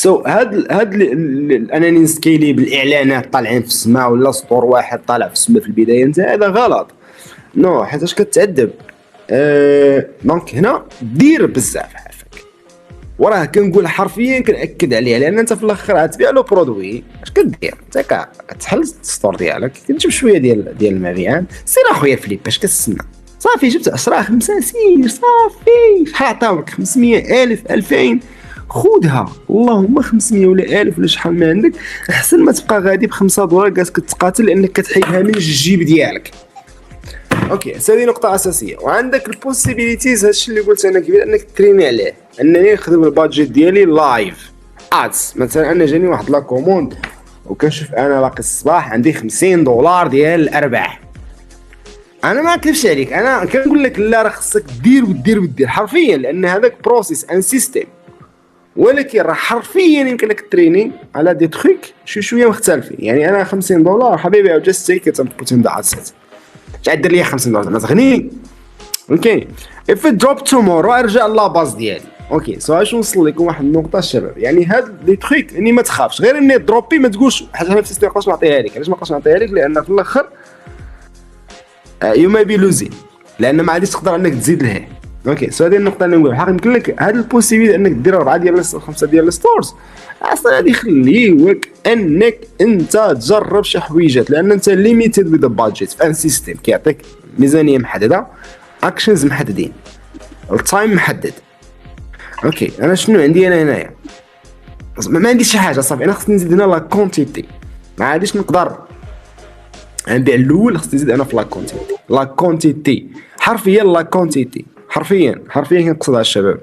انني نسكيلي بالاعلانات طالعين في السماء، ولا سطور واحد طالع في السماء في البدايه نتاع هذا غلط. نو حيتاش كتعذب. دونك هنا دير بزاف عافاك، وراه كنقول حرفيا كنأكد عليها، لان انت في الاخر غتبيع له برودوي. اش كدير انت؟ كتحل السطور ديالك، كتجيب شويه ديال المبيعات. سير اخويا فليب اش كتسنى؟ صافي جبت 10 5 سير صافي. شحال عطاوك؟ 500 1000 2000 خذها. اللهم 500 ولا 1000 ولا شحال ما عندك، احسن ما تبقى غادي ب$5 جالس كتقاتل لانك كتحيدها من الجيب ديالك. اوكي هذه نقطة أساسية. وعندك البوسيبيليتيز، هادشي اللي قلت أنا قبل، أنك تريني عليه، أنني نخدم البادجيت ديالي لايف ادز. مثلا أنا جاني واحد لا كوموند وكنشوف أنا باقي الصباح عندي $50 ديال الأرباح. أنا ما نكذبش عليك، أنا كنقول لك لا، راه خصك دير ودير ودير حرفيا، لأن هذاك بروسيس ان سيستيم. ولكن راه حرفيا يمكن لك تريني على دي تخيك شوية مختلفين. يعني أنا $50 حبيبي أو جاست تيك ات اند بوت ان ذا اسيت. دير لي $50 ما تغني. اوكي if it drop tomorrow ارجع لا باز ديالي. اوكي سو اش نوصل لكم واحد النقطه الشباب، يعني هاد لي تريك اني ما تخافش، غير اني دروبي ما تقولش حاجه انا في السيستم نقدرش نعطيها لك. علاش ما نقدرش نعطيها لك؟ لان في الاخر يو ما بي لوزين، لان ما عادش تقدر انك تزيد لها. اوكي سو هذه النقطه اللي نقول حق يمكن لك هاد البوسيبيل انك دير 4 ديال 5 ديال الستورز. اصلا غادي يخليوك انك انت تجرب شي حويجات، لان انت ليميتد وذ بادجيت في ان سيستم كيعطيك ميزانيه محدده، اكشنز محددين، التايم محدد. اوكي انا شنو عندي انا هنايا؟ ما عنديش شي حاجه صافي. انا خصني نزيد هنا لا كونتيتي، ما عادش نقدر نبيع الاول، خصني نزيد انا في لا كونتيتي حرفيا لا كونتيتي حرفيا كنقصدها الشباب.